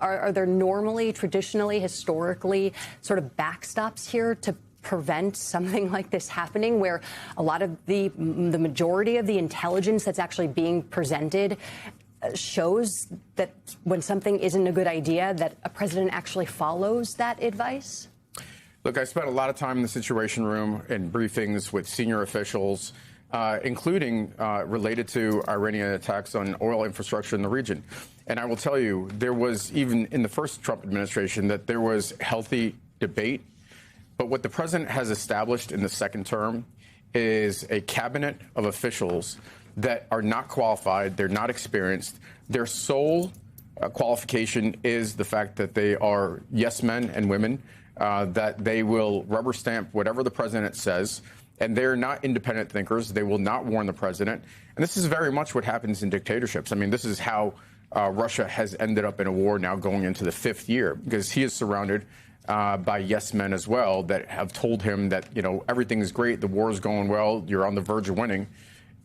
Are there normally, traditionally, historically, sort of backstops here to prevent something like this happening, where a lot of the majority of the intelligence that's actually being presented shows that when something isn't a good idea, that a president actually follows that advice? Look, I spent a lot of time in the Situation Room and briefings with senior officials, including related to Iranian attacks on oil infrastructure in the region. And I will tell you, there was, even in the first Trump administration, that there was healthy debate. But what the president has established in the second term is a cabinet of officials that are not qualified, they're not experienced. Their sole qualification is the fact that they are yes men and women, that they will rubber stamp whatever the president says, and they're not independent thinkers. They will not warn the president. And this is very much what happens in dictatorships. I mean, this is how Russia has ended up in a war now going into the fifth year, because he is surrounded by yes men as well that have told him that, you know, everything is great, the war is going well, you're on the verge of winning.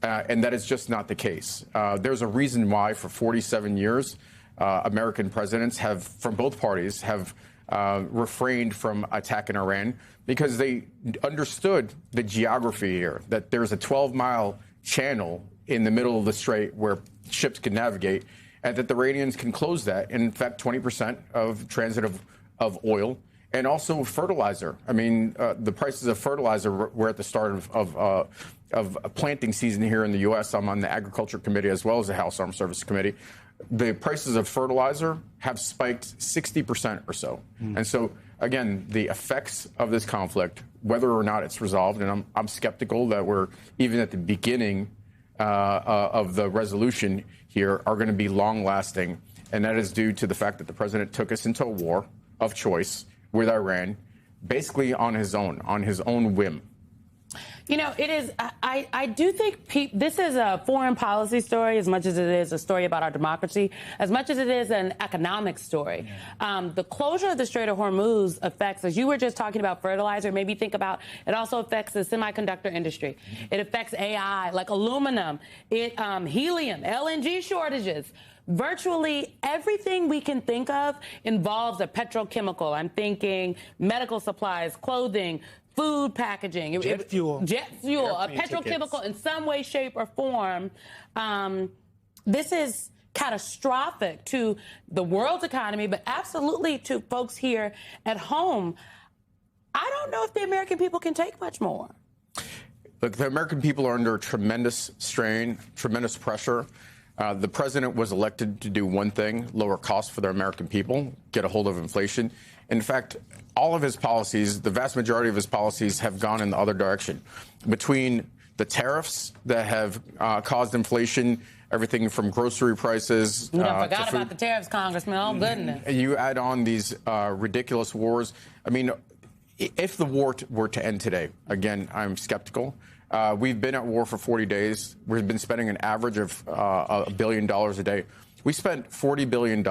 And that is just not the case. There's a reason why for 47 years, American presidents have, from both parties, have refrained from attacking Iran, because they understood the geography here, that there's a 12-mile channel in the middle of the strait where ships can navigate, and that the Iranians can close that. And in fact, 20% of transit of oil and also fertilizer. I mean, the prices of fertilizer were at the start of planting season here in the U.S. I'm on the Agriculture Committee as well as the House Armed Services Committee. The prices of fertilizer have spiked 60% or so. And so, again, the effects of this conflict, whether or not it's resolved, and I'm skeptical that we're even at the beginning of the resolution here, are going to be long-lasting. And that is due to the fact that the president took us into a war of choice with Iran, basically on his own whim. You know, it is. I do think this is a foreign policy story as much as it is a story about our democracy, as much as it is an economic story. The closure of the Strait of Hormuz affects, as you were just talking about fertilizer, maybe think about it also affects the semiconductor industry. It affects AI, like aluminum, helium, LNG shortages. Virtually everything we can think of involves a petrochemical. I'm thinking medical supplies, clothing, food packaging, jet fuel, a petrochemical in some way, shape, or form. This is catastrophic to the world's economy, but absolutely to folks here at home. I don't know if the American people can take much more. Look, the American people are under tremendous strain, tremendous pressure. The president was elected to do one thing: lower costs for the American people, get a hold of inflation. In fact, all of his policies, the vast majority of his policies, have gone in the other direction. Between the tariffs that have caused inflation, everything from grocery prices. You forgot about the tariffs, Congressman. Oh, goodness. You add on these ridiculous wars. I mean, if the war were to end today, again, I'm skeptical. We've been at war for 40 days. We've been spending an average of $1 billion a day. We spent $40 billion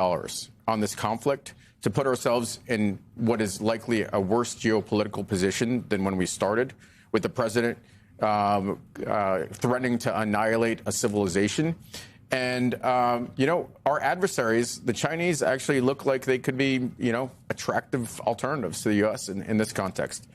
on this conflict to put ourselves in what is likely a worse geopolitical position than when we started, with the president threatening to annihilate a civilization. And, you know, our adversaries, the Chinese, actually look like they could be, you know, attractive alternatives to the U.S. in this context.